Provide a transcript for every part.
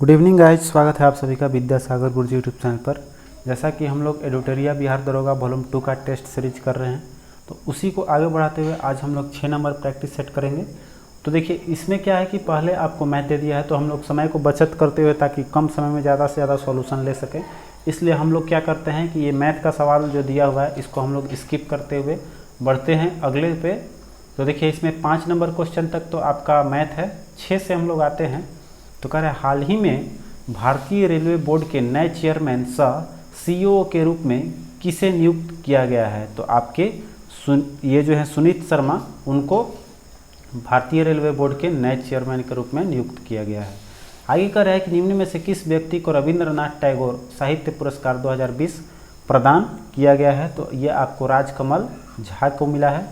Good evening guys, स्वागत है आप सभी का विद्यासागर गुरुजी यूट्यूब चैनल पर। जैसा कि हम लोग एडिटोरिया बिहार दरोगा वॉल्यूम 2 का टेस्ट सीरीज कर रहे हैं, तो उसी को आगे बढ़ाते हुए आज हम लोग 6 नंबर प्रैक्टिस सेट करेंगे। तो देखिए इसमें क्या है कि पहले आपको मैथ दे दिया है, तो हम लोग समय को बचत करते हुए ताकि कम समय में ज़्यादा से ज़्यादा सॉल्यूशन ले सकें, इसलिए हम लोग क्या करते हैं कि ये मैथ का सवाल जो दिया हुआ है इसको हम लोग स्किप करते हुए बढ़ते हैं अगले पे। तो देखिए इसमें 5 नंबर क्वेश्चन तक तो आपका मैथ है, 6 से हम लोग आते हैं। तो कह रहे हैं हाल ही में भारतीय रेलवे बोर्ड के नए चेयरमैन सह सीईओ के रूप में किसे नियुक्त किया गया है। तो आपके ये जो है सुनीत शर्मा, उनको भारतीय रेलवे बोर्ड के नए चेयरमैन के रूप में नियुक्त किया गया है। आगे कह रहा है कि निम्न में से किस व्यक्ति को रविंद्रनाथ टैगोर साहित्य पुरस्कार 2020 प्रदान किया गया है। तो ये आपको राजकमल झा को मिला है।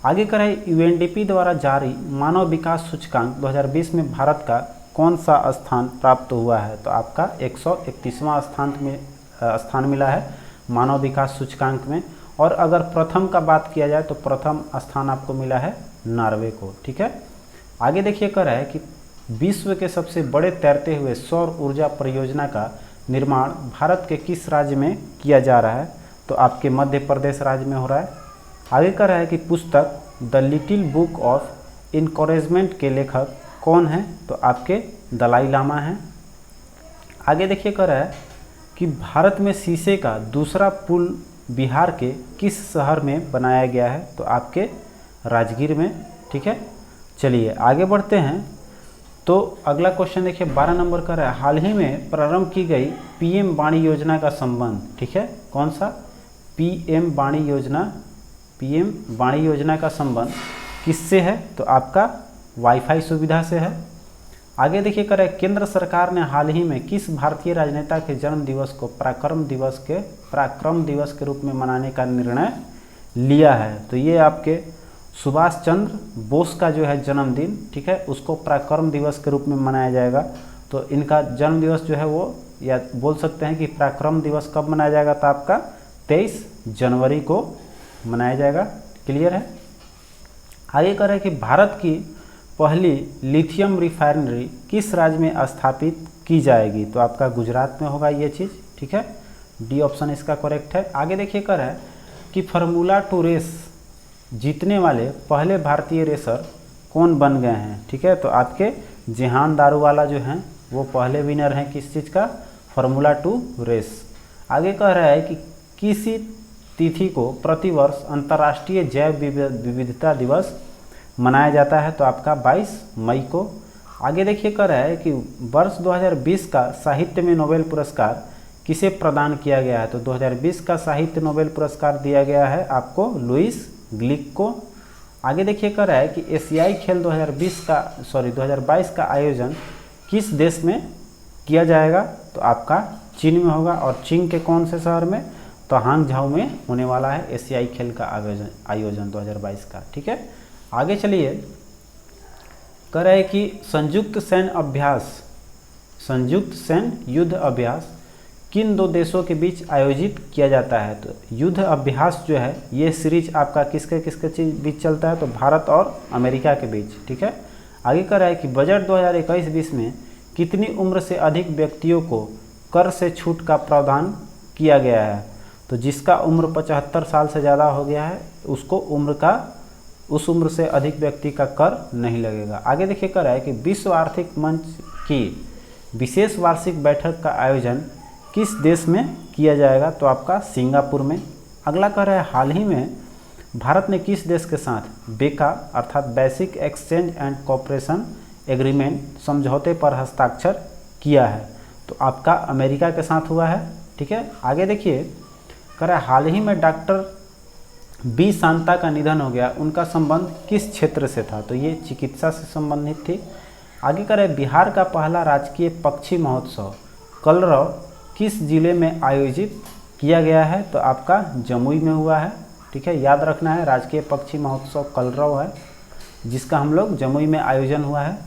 आगे कह रहा है यूएनडीपी द्वारा जारी मानव विकास सूचकांक 2020 में भारत का कौन सा स्थान प्राप्त हुआ है। तो आपका 131वां स्थान मिला है मानव विकास सूचकांक में। और अगर प्रथम का बात किया जाए तो प्रथम स्थान आपको मिला है नॉर्वे को। ठीक है, आगे देखिए कह रहा है कि विश्व के सबसे बड़े तैरते हुए सौर ऊर्जा परियोजना का निर्माण भारत के किस राज्य में किया जा रहा है। तो आपके मध्य प्रदेश राज्य में हो रहा है। आगे कह रहा है कि पुस्तक the little book of encouragement के लेखक कौन है। तो आपके दलाई लामा हैं। आगे देखिए कह रहा है कि भारत में शीशे का दूसरा पुल बिहार के किस शहर में बनाया गया है। तो आपके राजगीर में। ठीक है, चलिए आगे बढ़ते हैं। तो अगला क्वेश्चन देखिए 12 नंबर का है हाल ही में प्रारंभ की गई पीएम वाणी योजना का संबंध। ठीक है, कौन सा पीएम वाणी योजना का संबंध किससे है। तो आपका वाईफाई सुविधा से है। आगे देखिए कर केंद्र सरकार ने हाल ही में किस भारतीय राजनेता के जन्म दिवस को पराक्रम दिवस के रूप में मनाने का निर्णय लिया है। तो ये आपके सुभाष चंद्र बोस का जो है जन्मदिन, ठीक है, उसको पराक्रम दिवस के रूप में मनाया जाएगा। तो इनका जन्म दिवस जो है वो, या बोल सकते हैं कि पराक्रम दिवस कब मनाया जाएगा। तो आपका 23 जनवरी को मनाया जाएगा। क्लियर है। आगे कह रहे हैं कि भारत की पहली लिथियम रिफाइनरी किस राज्य में स्थापित की जाएगी। तो आपका गुजरात में होगा ये चीज़। ठीक है, डी ऑप्शन इसका करेक्ट है। आगे देखिए कर है कि फार्मूला 2 रेस जीतने वाले पहले भारतीय रेसर कौन बन गए हैं। ठीक है, तो आपके जेहान दारूवाला जो हैं वो पहले विनर हैं किस चीज़ का, फार्मूला 2 रेस। आगे कह रहा है कि किसी तिथि को प्रतिवर्ष अंतर्राष्ट्रीय जैव विविधता दिवस मनाया जाता है। तो आपका 22 मई को। आगे देखिए कह रहा है कि वर्ष 2020 का साहित्य में नोबेल पुरस्कार किसे प्रदान किया गया है। तो 2020 का साहित्य नोबेल पुरस्कार दिया गया है आपको लुइस ग्लिक को। आगे देखिए कह रहा है कि एशियाई खेल 2022 का आयोजन किस देश में किया जाएगा। तो आपका चीन में होगा। और चीन के कौन से शहर में। तो हांगझाऊ में होने वाला है एशियाई खेल का आयोजन 2022 का। ठीक है, आगे चलिए कह रहे हैं कि संयुक्त सैन्य युद्ध अभ्यास किन दो देशों के बीच आयोजित किया जाता है। तो युद्ध अभ्यास जो है ये सीरीज आपका किसके बीच चलता है। तो भारत और अमेरिका के बीच। ठीक है, आगे कह रहा है कि बजट 2021-20 में कितनी उम्र से अधिक व्यक्तियों को कर से छूट का प्रावधान किया गया है। तो जिसका उम्र 75 साल से ज़्यादा हो गया है उसको उस उम्र से अधिक व्यक्ति का कर नहीं लगेगा। आगे देखिए कर रहा है कि विश्व आर्थिक मंच की विशेष वार्षिक बैठक का आयोजन किस देश में किया जाएगा। तो आपका सिंगापुर में। अगला कह रहा है हाल ही में भारत ने किस देश के साथ बेका अर्थात basic exchange and cooperation agreement समझौते पर हस्ताक्षर किया है। तो आपका अमेरिका के साथ हुआ है। ठीक है, आगे देखिए कह रहा है हाल ही में डॉक्टर बी शांता का निधन हो गया, उनका संबंध किस क्षेत्र से था। तो ये चिकित्सा से संबंधित थी। आगे कह रहे बिहार का पहला राजकीय पक्षी महोत्सव कलरव किस जिले में आयोजित किया गया है। तो आपका जमुई में हुआ है। ठीक है, याद रखना है राजकीय पक्षी महोत्सव कलरव है जिसका हम लोग जमुई में आयोजन हुआ है।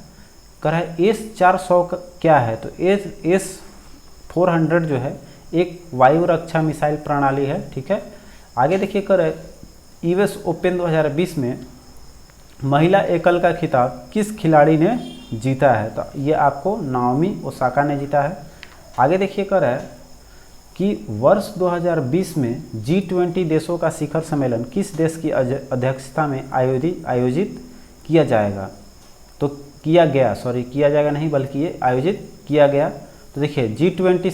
कह रहा है S-400 क्या है। तो S-400 जो है एक वायु रक्षा मिसाइल प्रणाली है। ठीक है, आगे देखिए कर यूएस ओपन 2020 में महिला एकल का खिताब किस खिलाड़ी ने जीता है, तो ये आपको नाओमी ओसाका ने जीता है। आगे देखिए कर है कि वर्ष 2020 में G20 देशों का शिखर सम्मेलन किस देश की अध्यक्षता में आयोजित किया जाएगा, तो किया जाएगा नहीं बल्कि ये आयोजित किया गया। तो देखिए G20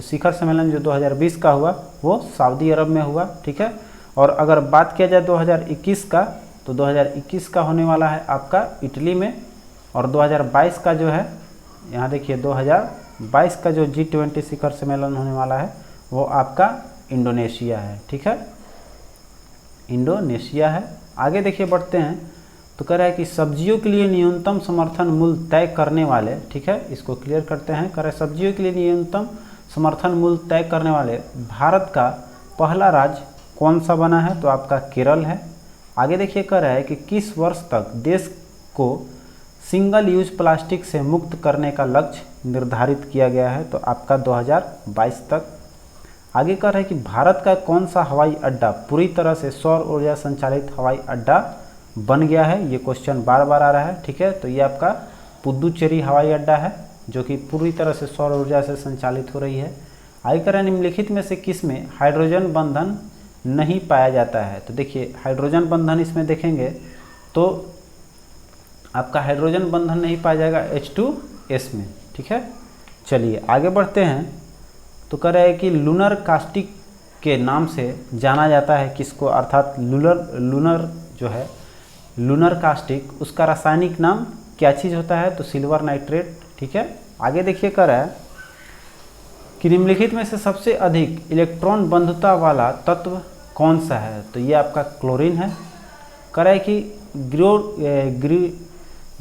शिखर सम्मेलन जो 2020 का हुआ वो सऊदी अरब में हुआ, ठीक है। और अगर बात किया जाए 2021 का, तो 2021 का होने वाला है आपका इटली में, और 2022 का जो है यहाँ देखिए 2022 का जो G20 शिखर सम्मेलन होने वाला है वो आपका इंडोनेशिया है, ठीक है, इंडोनेशिया है। आगे देखिए बढ़ते हैं, तो कह रहा है कि सब्जियों के लिए न्यूनतम समर्थन मूल्य तय करने वाले, ठीक है, इसको क्लियर करते हैं। कह रहे सब्जियों के लिए न्यूनतम समर्थन मूल्य तय करने वाले भारत का पहला राज्य कौन सा बना है, तो आपका केरल है। आगे देखिए कह रहा है कि किस वर्ष तक देश को सिंगल यूज प्लास्टिक से मुक्त करने का लक्ष्य निर्धारित किया गया है, तो आपका 2022 तक। आगे कह रहा है कि भारत का कौन सा हवाई अड्डा पूरी तरह से सौर ऊर्जा संचालित हवाई अड्डा बन गया है, ये क्वेश्चन बार बार आ रहा है, ठीक है। तो ये आपका पुदुचेरी हवाई अड्डा है जो कि पूरी तरह से सौर ऊर्जा से संचालित हो रही है। आगे कह रहा है निम्नलिखित में से किस में हाइड्रोजन बंधन नहीं पाया जाता है, तो देखिए हाइड्रोजन बंधन इसमें देखेंगे तो आपका हाइड्रोजन बंधन नहीं पाया जाएगा H2S में, ठीक है। चलिए आगे बढ़ते हैं, तो कह रहा है कि लूनर कास्टिक के नाम से जाना जाता है किसको, अर्थात लूनर जो है लूनर कास्टिक, उसका रासायनिक नाम क्या चीज़ होता है, तो सिल्वर नाइट्रेट, ठीक है। आगे देखिए कह रहा है कि निम्नलिखित में से सबसे अधिक इलेक्ट्रॉन बंधुता वाला तत्व कौन सा है, तो ये आपका क्लोरीन है। कह रहा है कि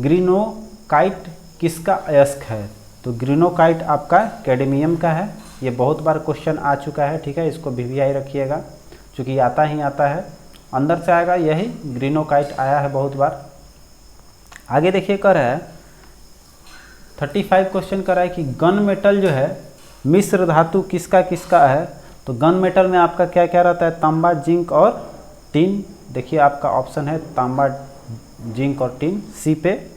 ग्रीनोकाइट किसका अयस्क है, तो ग्रीनोकाइट आपका कैडमियम का है। ये बहुत बार क्वेश्चन आ चुका है, ठीक है, इसको VVI रखिएगा क्योंकि आता ही आता है, अंदर से आएगा, यही ग्रीनोकाइट आया है बहुत बार। आगे देखिए कह रहा है 35 क्वेश्चन कर रहा है कि गन मेटल जो है मिश्र धातु किसका किसका है, तो गन मेटल में आपका क्या क्या रहता है, तांबा, जिंक और टिन। देखिए आपका ऑप्शन है तांबा, जिंक और टिन, सी पे।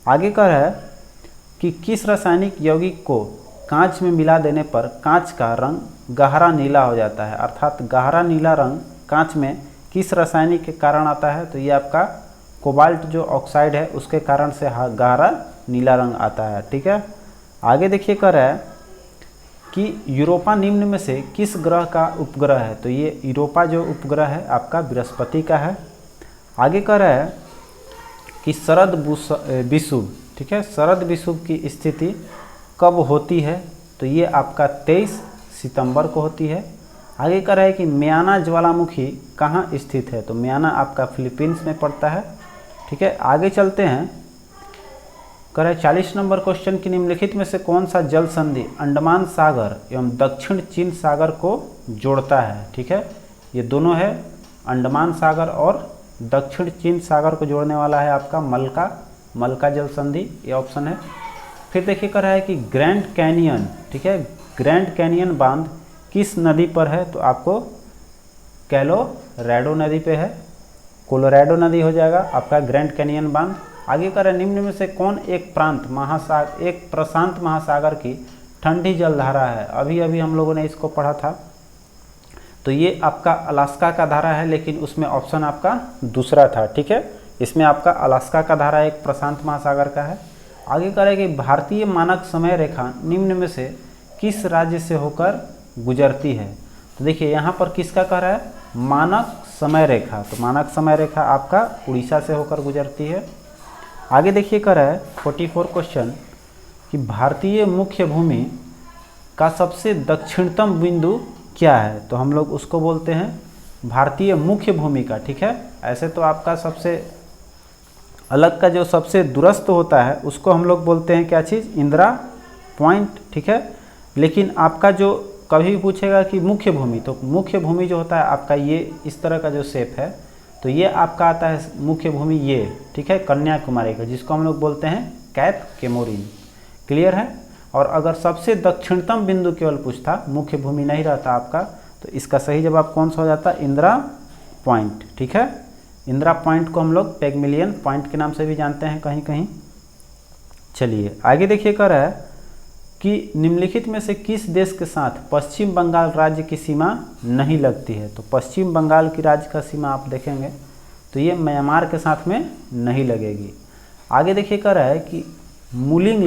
आगे कह रहा है कि किस रासायनिक यौगिक को कांच में मिला देने पर कांच का रंग गहरा नीला हो जाता है, अर्थात गहरा नीला रंग कांच में किस रासायनिक के कारण आता है, तो ये आपका कोबाल्ट जो ऑक्साइड है उसके कारण से गहरा नीला रंग आता है, ठीक है। आगे देखिए कह रहा है कि यूरोपा निम्न में से किस ग्रह का उपग्रह है, तो ये यूरोपा जो उपग्रह है आपका बृहस्पति का है। आगे कह रहा है कि शरद विषुव, ठीक है, शरद विषुव की स्थिति कब होती है, तो ये आपका 23 सितंबर को होती है। आगे कह रहा है कि म्याना ज्वालामुखी कहाँ स्थित है, तो म्याना आपका फिलीपींस में पड़ता है, ठीक है। आगे चलते हैं, कह रहा है 40 नंबर क्वेश्चन की निम्नलिखित में से कौन सा जल संधि अंडमान सागर एवं दक्षिण चीन सागर को जोड़ता है, ठीक है। ये दोनों है, अंडमान सागर और दक्षिण चीन सागर को जोड़ने वाला है आपका मलका जल संधि, ये ऑप्शन है। फिर देखिए कह रहा है कि ग्रैंड कैनियन, ठीक है, ग्रैंड कैनियन बांध किस नदी पर है, तो आपको कोलोराडो नदी पे है, कोलोराडो नदी हो जाएगा आपका ग्रैंड कैनियन बांध। आगे कह रहा है निम्न में से कौन एक प्रशांत महासागर की ठंडी जलधारा है, अभी अभी हम लोगों ने इसको पढ़ा था, तो ये आपका अलास्का का धारा है, लेकिन उसमें ऑप्शन आपका दूसरा था, ठीक है। इसमें आपका अलास्का का धारा एक प्रशांत महासागर का है। आगे कह रहा है कि भारतीय मानक समय रेखा निम्न में से किस राज्य से होकर गुजरती है, तो देखिए यहाँ पर किसका कह रहा है, मानक समय रेखा, तो मानक समय रेखा आपका उड़ीसा से होकर गुजरती है। आगे देखिए कह रहा है 44 क्वेश्चन कि भारतीय मुख्य भूमि का सबसे दक्षिणतम बिंदु क्या है, तो हम लोग उसको बोलते हैं भारतीय मुख्य भूमि का, ठीक है। ऐसे तो आपका सबसे अलग का जो सबसे दूरस्थ होता है उसको हम लोग बोलते हैं क्या चीज़, इंदिरा पॉइंट, ठीक है। लेकिन आपका जो कभी पूछेगा कि मुख्य भूमि, तो मुख्य भूमि जो होता है आपका ये इस तरह का जो शेप है, तो ये आपका आता है मुख्य भूमि ये, ठीक है, कन्याकुमारी का, जिसको हम लोग बोलते हैं कैप केमोरिन, क्लियर है। और अगर सबसे दक्षिणतम बिंदु केवल पूछता, मुख्य भूमि नहीं रहता आपका, तो इसका सही जवाब कौन सा हो जाता, इंदिरा पॉइंट, ठीक है। इंदिरा पॉइंट को हम लोग पेगमिलियन पॉइंट के नाम से भी जानते हैं कहीं कहीं। चलिए आगे देखिए, कह रहा है कि निम्नलिखित में से किस देश के साथ पश्चिम बंगाल राज्य की सीमा नहीं लगती है। तो पश्चिम बंगाल की राज्य का सीमा आप देखेंगे तो ये म्यांमार के साथ में नहीं लगेगी। आगे देखिए, कह रहा है कि मुलिंग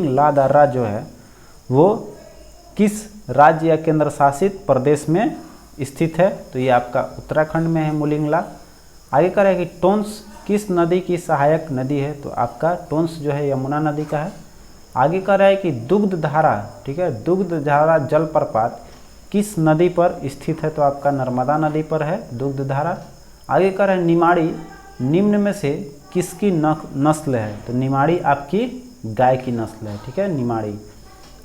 ला दर्रा जो है वो किस राज्य या केंद्र शासित प्रदेश में स्थित है। तो ये आपका उत्तराखंड में है मुलिंग ला। आगे कह रहा है कि टोंस किस नदी की सहायक नदी है। तो आपका टोंस जो है यमुना नदी का है। आगे कह रहा है कि दुग्ध धारा, ठीक है, दुग्ध धारा जलप्रपात किस नदी पर स्थित है। तो आपका नर्मदा नदी पर है दुग्ध धारा। आगे कह रहा है निमाड़ी निम्न में से किसकी नस्ल है। तो निमाड़ी आपकी गाय की नस्ल है, ठीक है, निमाड़ी।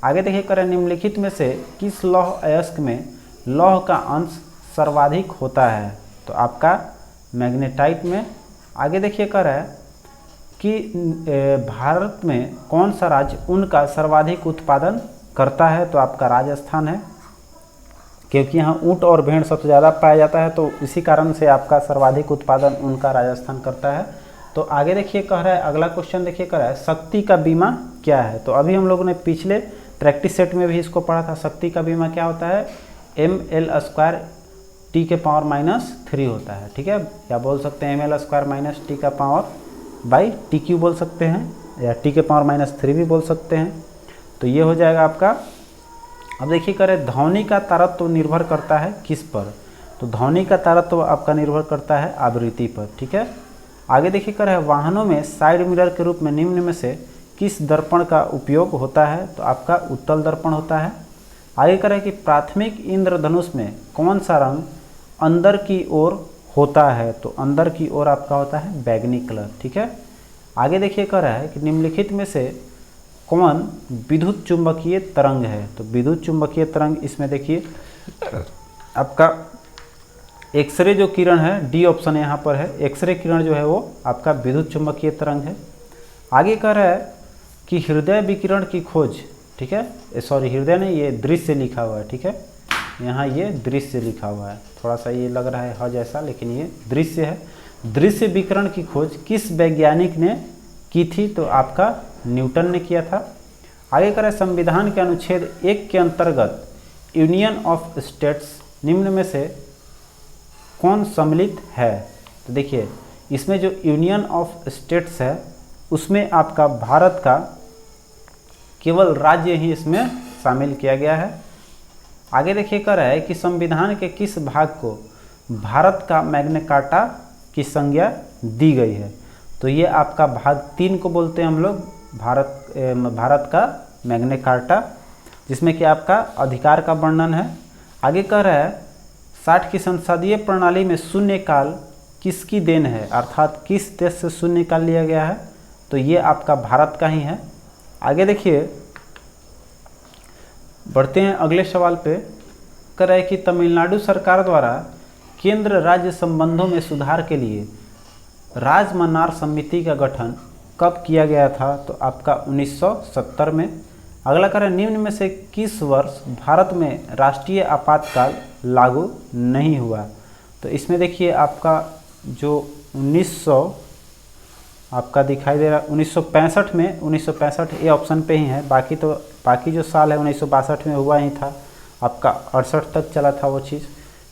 आगे देखिए, कह रहा है निम्नलिखित में से किस लौह अयस्क में लौह का अंश सर्वाधिक होता है। तो आपका मैग्नेटाइट में। आगे देखिए, कह रहा है कि भारत में कौन सा राज्य ऊन का सर्वाधिक उत्पादन करता है। तो आपका राजस्थान है, क्योंकि यहाँ ऊँट और भेड़ सबसे ज़्यादा पाया जाता है, तो इसी कारण से आपका सर्वाधिक उत्पादन ऊन का राजस्थान करता है। तो आगे देखिए, कह रहा है अगला क्वेश्चन देखिए, कह रहा है शक्ति का बीमा क्या है। तो अभी हम लोगों ने पिछले प्रैक्टिस सेट में भी इसको पढ़ा था। शक्ति का बीमा क्या होता है, ml² T⁻³ होता है, ठीक है, या बोल सकते हैं ml² T⁻/TQ बोल सकते हैं, या T⁻³ भी बोल सकते हैं। तो ये हो जाएगा आपका। अब देखिए, करें ध्वनि का तारतम्य निर्भर करता है किस पर। तो ध्वनि का तारतम्य आपका निर्भर करता है आवृत्ति पर, ठीक है। आगे देखिए, कर है वाहनों में साइड मिरर के रूप में निम्न में से किस दर्पण का उपयोग होता है। तो आपका उत्तल दर्पण होता है। आगे करें कि प्राथमिक इंद्रधनुष में कौन सा रंग अंदर की ओर होता है। तो अंदर की ओर आपका होता है बैगनी कलर, ठीक है। आगे देखिए, कह रहा है कि निम्नलिखित में से कौन विद्युत चुंबकीय तरंग है। तो विद्युत चुंबकीय तरंग इसमें देखिए आपका एक्सरे जो किरण है, डी ऑप्शन यहाँ पर है, एक्सरे किरण जो है वो आपका विद्युत चुंबकीय तरंग है। आगे कह रहा है कि हृदय विकिरण की खोज, ठीक है, सॉरी हृदय नहीं, ये दृश्य लिखा हुआ है, ठीक है, यहाँ ये दृश्य लिखा हुआ है, थोड़ा सा ये लग रहा है ह जैसा, लेकिन ये दृश्य है। दृश्य विकिरण की खोज किस वैज्ञानिक ने की थी। तो आपका न्यूटन ने किया था। आगे करें संविधान के अनुच्छेद 1 के अंतर्गत यूनियन ऑफ स्टेट्स निम्न में से कौन सम्मिलित है। तो देखिए, इसमें जो यूनियन ऑफ स्टेट्स है उसमें आपका भारत का केवल राज्य ही इसमें शामिल किया गया है। आगे देखिए, कह रहा है कि संविधान के किस भाग को भारत का मैग्ना कार्टा की संज्ञा दी गई है। तो ये आपका भाग 3 को बोलते हैं हम लोग, भारत का मैग्ना कार्टा, जिसमें कि आपका अधिकार का वर्णन है। आगे कह रहा है 60 की संसदीय प्रणाली में शून्यकाल किसकी देन है, अर्थात किस देश से शून्यकाल लिया गया है। तो ये आपका भारत का ही है। आगे देखिए, बढ़ते हैं अगले सवाल पे। कह रहा है कि तमिलनाडु सरकार द्वारा केंद्र राज्य संबंधों में सुधार के लिए राजमन्नार समिति का गठन कब किया गया था। तो आपका 1970 में। अगला कह रहा है निम्न में से किस वर्ष भारत में राष्ट्रीय आपातकाल लागू नहीं हुआ। तो इसमें देखिए आपका जो 1900 आपका दिखाई दे रहा है 1965 में, 1965 ये ऑप्शन पे ही है, बाकी जो साल है 1962 में हुआ ही था, आपका 68 तक चला था वो चीज़।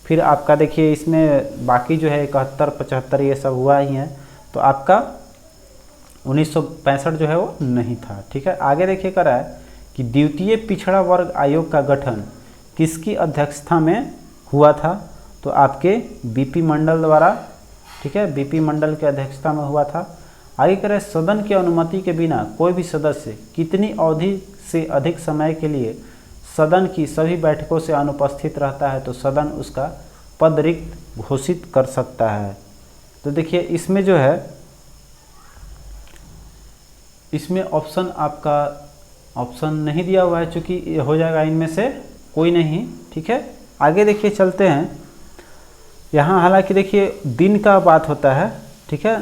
फिर आपका देखिए इसमें बाकी जो है 71, 75 ये सब हुआ ही है, तो आपका 1965 जो है वो नहीं था, ठीक है। आगे देखिए कह रहा है कि द्वितीय पिछड़ा वर्ग आयोग का गठन किसकी अध्यक्षता में हुआ था। तो आपके बीपी मंडल द्वारा, ठीक है, बीपी मंडल की अध्यक्षता में हुआ था। आगे कह रहे हैं सदन की अनुमति के बिना कोई भी सदस्य कितनी अवधि से अधिक समय के लिए सदन की सभी बैठकों से अनुपस्थित रहता है। तो सदन उसका पद रिक्त घोषित कर सकता है। तो देखिए इसमें जो है, इसमें ऑप्शन आपका ऑप्शन नहीं दिया हुआ है, चूँकि हो जाएगा इनमें से कोई नहीं, ठीक है। आगे देखिए चलते हैं, यहाँ हालांकि देखिए दिन का बात होता है, ठीक है,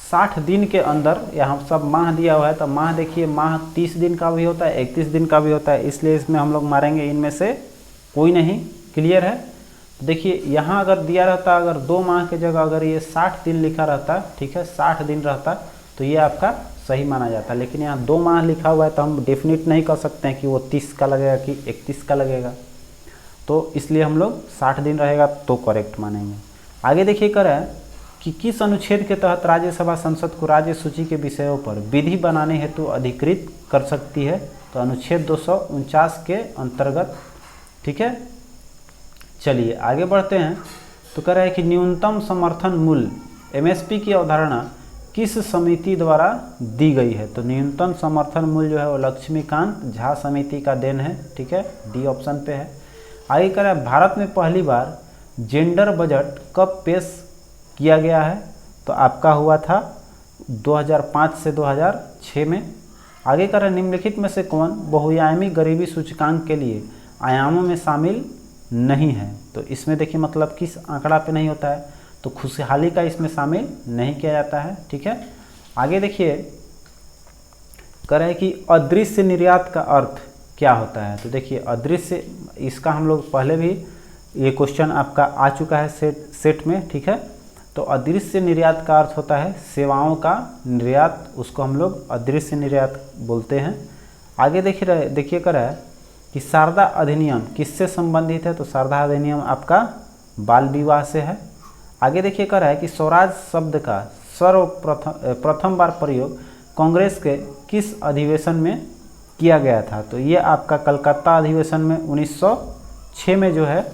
60 दिन के अंदर यहाँ सब माह दिया हुआ है, तो माह देखिए माह 30 दिन का भी होता है, 31 दिन का भी होता है, इसलिए इसमें हम लोग मारेंगे इनमें से कोई नहीं। क्लियर है। तो देखिए यहाँ अगर दिया रहता, अगर 2 माह की जगह अगर ये 60 दिन लिखा रहता, ठीक है, 60 दिन रहता, तो ये आपका सही माना जाता है। लेकिन यहाँ 2 माह लिखा हुआ है तो हम डेफिनेट नहीं कर सकते हैं कि वो 30 का लगेगा कि 31 का लगेगा, तो इसलिए हम लोग 60 दिन रहेगा तो करेक्ट मानेंगे। आगे देखिए कर है कि किस अनुच्छेद के तहत राज्यसभा संसद को राज्य सूची के विषयों पर विधि बनाने हेतु अधिकृत कर सकती है, तो अनुच्छेद 249 के अंतर्गत। ठीक है, चलिए आगे बढ़ते हैं। तो कह रहा है कि न्यूनतम समर्थन मूल्य एमएसपी की अवधारणा किस समिति द्वारा दी गई है, तो न्यूनतम समर्थन मूल्य जो है वो लक्ष्मीकांत झा समिति का देन है। ठीक है, डी ऑप्शन पे है। आगे कह रहा है भारत में पहली बार जेंडर बजट कब पेश किया गया है, तो आपका हुआ था 2005 से 2006 में। आगे कह रहा है निम्नलिखित में से कौन बहुआयामी गरीबी सूचकांक के लिए आयामों में शामिल नहीं है, तो इसमें देखिए मतलब किस आंकड़ा पे नहीं होता है, तो खुशहाली का इसमें शामिल नहीं किया जाता है। ठीक है, आगे देखिए कह रहा है कि अदृश्य निर्यात का अर्थ क्या होता है, तो देखिए अदृश्य, इसका हम लोग पहले भी ये क्वेश्चन आपका आ चुका है सेट में। ठीक है, तो अदृश्य निर्यात का अर्थ होता है सेवाओं का निर्यात, उसको हम लोग अदृश्य निर्यात बोलते हैं। आगे देखिए कर रहा है कि शारदा अधिनियम किससे संबंधित है, तो शारदा अधिनियम आपका बाल विवाह से है। आगे देखिए कर रहा है कि स्वराज शब्द का प्रथम बार प्रयोग कांग्रेस के किस अधिवेशन में किया गया था, तो ये आपका कलकत्ता अधिवेशन में 1906 में जो है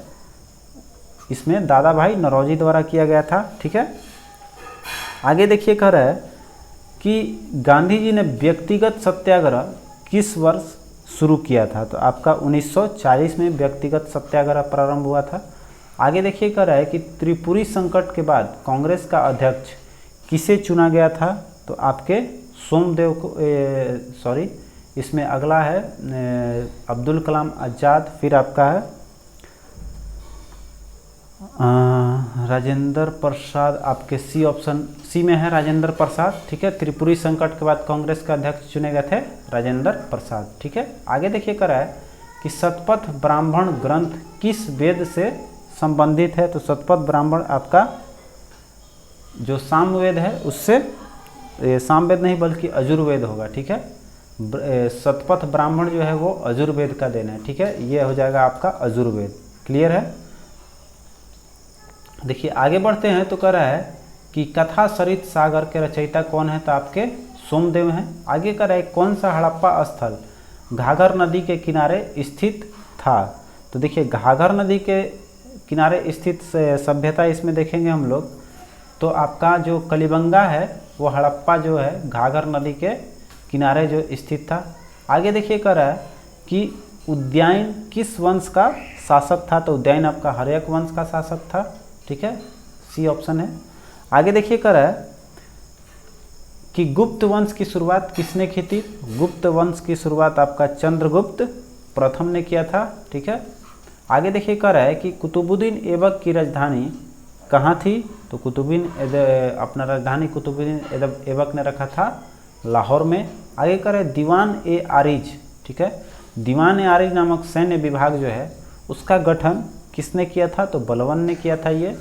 इसमें दादा भाई नौरोजी द्वारा किया गया था। ठीक है, आगे देखिए कह रहा है कि गांधी जी ने व्यक्तिगत सत्याग्रह किस वर्ष शुरू किया था, तो आपका 1940 में व्यक्तिगत सत्याग्रह प्रारंभ हुआ था। आगे देखिए कह रहा है कि त्रिपुरी संकट के बाद कांग्रेस का अध्यक्ष किसे चुना गया था, तो आपके सोमदेव को इसमें अगला है अब्दुल कलाम आज़ाद, फिर आपका है राजेंद्र प्रसाद, आपके सी ऑप्शन सी में है राजेंद्र प्रसाद। ठीक है, त्रिपुरी संकट के बाद कांग्रेस का अध्यक्ष चुने गए थे राजेंद्र प्रसाद। ठीक है, आगे देखिए कर रहा है कि शतपथ ब्राह्मण ग्रंथ किस वेद से संबंधित है, तो शतपथ ब्राह्मण आपका जो सामवेद है उससे, सामवेद नहीं बल्कि अजुर्वेद होगा। ठीक है, शतपथ ब्राह्मण जो है वो अजुर्वेद का देन है। ठीक है, ये हो जाएगा आपका अजुर्वेद। क्लियर है। देखिए आगे बढ़ते हैं। तो कह रहा है कि कथा सरित सागर के रचयिता कौन है, तो आपके सोमदेव हैं। आगे कह रहा है कौन सा हड़प्पा स्थल घाघर नदी के किनारे स्थित था, तो देखिए घाघर नदी के किनारे स्थित सभ्यता इसमें देखेंगे हम लोग, तो आपका जो कलिबंगा है वो हड़प्पा जो है घाघर नदी के किनारे जो स्थित था। आगे देखिए कह रहा है कि उद्यान किस वंश का शासक था, तो उद्यान आपका हर्यक वंश का शासक था। ठीक है, सी ऑप्शन है। आगे देखिए कह रहा है कि गुप्त वंश की शुरुआत किसने की थी, गुप्त वंश की शुरुआत आपका चंद्रगुप्त प्रथम ने किया था। ठीक है, आगे देखिए कह रहा है कि कुतुबुद्दीन ऐबक की राजधानी कहाँ थी, तो अपना राजधानी कुतुबुद्दीन ऐबक ने रखा था लाहौर में। आगे कह रहे दीवान ए आरिज, ठीक है, दीवान ए आरिज नामक सैन्य विभाग जो है उसका गठन किसने किया था, तो बलबन ने किया था ये।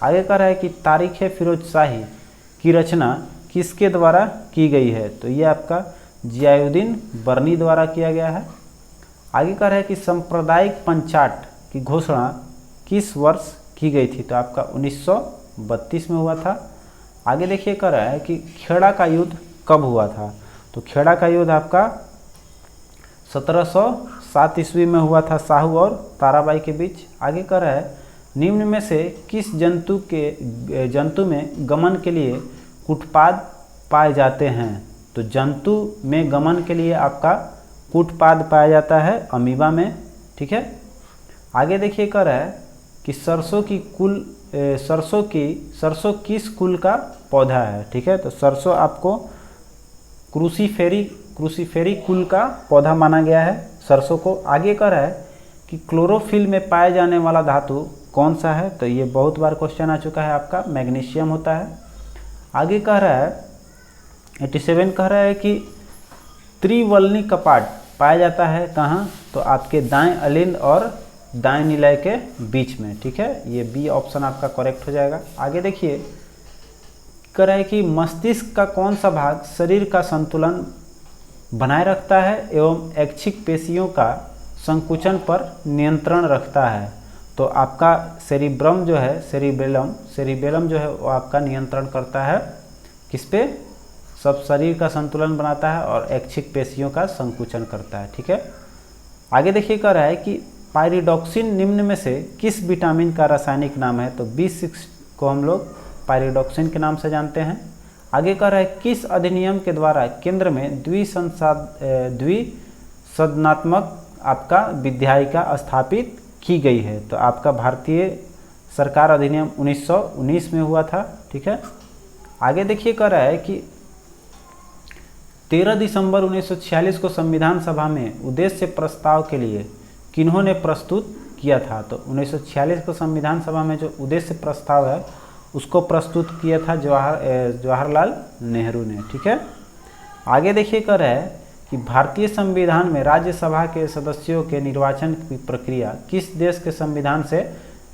आगे कह रहा है कि तारीख़ फिरोज शाही की रचना किसके द्वारा की गई है, तो ये आपका जियाउद्दीन बर्नी द्वारा किया गया है। आगे कह रहा है कि सांप्रदायिक पंचाट की घोषणा किस वर्ष की गई थी, तो आपका 1932 में हुआ था। आगे देखिए कह रहा है कि खेड़ा का युद्ध कब हुआ था, तो खेड़ा का युद्ध आपका 1707 ईस्वी में हुआ था साहू और ताराबाई के बीच। आगे कह रहा है निम्न में से किस जंतु में गमन के लिए कूटपाद पाए जाते हैं, तो जंतु में गमन के लिए आपका कूटपाद पाया जाता है अमीबा में। ठीक है, आगे देखिए कह रहा है कि सरसों किस कुल का पौधा है। ठीक है, तो सरसों आपको क्रूसीफेरी कुल का पौधा माना गया है सरसों को। आगे कह रहा है कि क्लोरोफिल में पाए जाने वाला धातु कौन सा है, तो ये बहुत बार क्वेश्चन आ चुका है आपका, मैग्नीशियम होता है। आगे कह रहा है 87 कह रहा है कि त्रिवलनी कपाट पाया जाता है कहाँ, तो आपके दाएं अलिंद और दाएं निलय के बीच में। ठीक है, ये बी ऑप्शन आपका करेक्ट हो जाएगा। आगे देखिए कह रहा है कि मस्तिष्क का कौन सा भाग शरीर का संतुलन बनाए रखता है एवं ऐच्छिक पेशियों का संकुचन पर नियंत्रण रखता है। तो आपका सेरिब्रम जो है, सेरिबेलम जो है वो आपका नियंत्रण करता है किस पे? सब शरीर का संतुलन बनाता है और ऐच्छिक पेशियों का संकुचन करता है। ठीक है, आगे देखिए कह रहा है कि पायरिडॉक्सिन निम्न में से किस विटामिन का रासायनिक नाम है? तो B6 को हम लोग पायरिडॉक्सिन के नाम से जानते हैं। आगे कह रहा है किस अधिनियम के द्वारा केंद्र में द्विसदनात्मक आपका विधायिका स्थापित की गई है? तो आपका भारतीय सरकार अधिनियम 1919 में हुआ था। ठीक है, आगे देखिए कह रहा है कि 13 दिसंबर 1946 को संविधान सभा में उद्देश्य प्रस्ताव के लिए किन्होंने प्रस्तुत किया था? तो 1946 को संविधान सभा में जो उद्देश्य प्रस्ताव है उसको प्रस्तुत किया था जवाहरलाल नेहरू ने। ठीक है, आगे देखिए कह रहा है कि भारतीय संविधान में राज्यसभा के सदस्यों के निर्वाचन की प्रक्रिया किस देश के संविधान से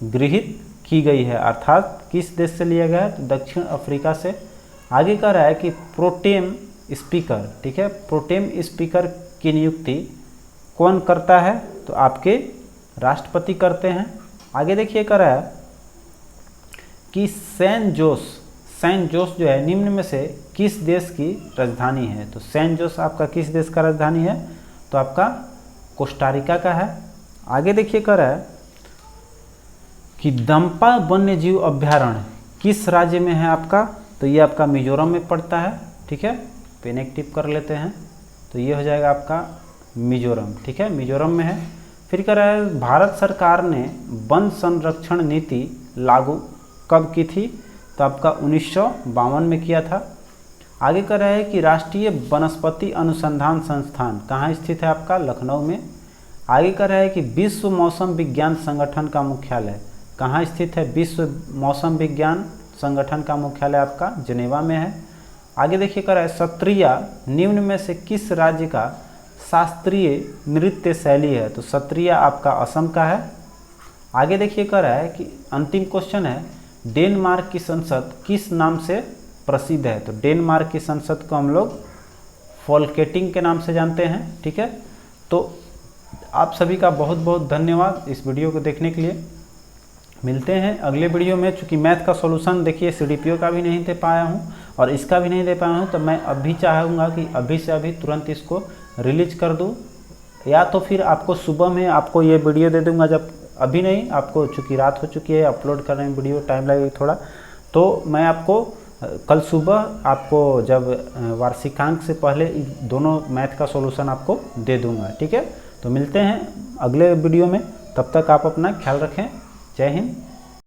गृहीत की गई है? अर्थात किस देश से लिया गया है? तो दक्षिण अफ्रीका से। आगे कह रहा है कि प्रोटेम स्पीकर, ठीक है, प्रोटेम स्पीकर की नियुक्ति कौन करता है? तो आपके राष्ट्रपति करते हैं। आगे देखिए कह रहा है कि सैन जोस जो है निम्न में से किस देश की राजधानी है? तो सैन जोस आपका किस देश का राजधानी है? तो आपका कोस्टारिका का है। आगे देखिए कह रहा है कि दंपा वन्यजीव अभ्यारण्य किस राज्य में है आपका? तो ये आपका मिजोरम में पड़ता है। ठीक है, पेन एक टिप कर लेते हैं, तो ये हो जाएगा आपका मिजोरम। ठीक है, मिजोरम में है। फिर कह रहा है भारत सरकार ने वन संरक्षण नीति लागू कब की थी? तो आपका 1952 में किया था। आगे कह रहा है कि राष्ट्रीय वनस्पति अनुसंधान संस्थान कहाँ स्थित है? आपका लखनऊ में। आगे कह रहा है कि विश्व मौसम विज्ञान संगठन का मुख्यालय कहाँ स्थित है? विश्व मौसम विज्ञान संगठन का मुख्यालय आपका जेनेवा में है। आगे देखिए कह रहा है सत्रिया निम्न में से किस राज्य का शास्त्रीय नृत्य शैली है? तो सत्रिया आपका असम का है। आगे देखिए कह रहा है कि अंतिम क्वेश्चन है डेनमार्क की संसद किस नाम से प्रसिद्ध है? तो डेनमार्क की संसद को हम लोग फोल्केटिंग के नाम से जानते हैं। ठीक है, तो आप सभी का बहुत बहुत धन्यवाद इस वीडियो को देखने के लिए। मिलते हैं अगले वीडियो में। चूँकि मैथ का सॉल्यूशन देखिए CDPO का भी नहीं दे पाया हूँ और इसका भी नहीं दे पाया हूँ, तो मैं अभी चाहूँगा कि अभी से अभी तुरंत इसको रिलीज कर दूँ, या तो फिर आपको सुबह में आपको ये वीडियो दे दूँगा। जब अभी नहीं, आपको चूँकि रात हो चुकी है, अपलोड करने में वीडियो टाइम लगेगा थोड़ा, तो मैं आपको कल सुबह आपको जब वार्षिकांक से पहले दोनों मैथ का सॉल्यूशन आपको दे दूँगा। ठीक है, तो मिलते हैं अगले वीडियो में। तब तक आप अपना ख्याल रखें। जय हिंद।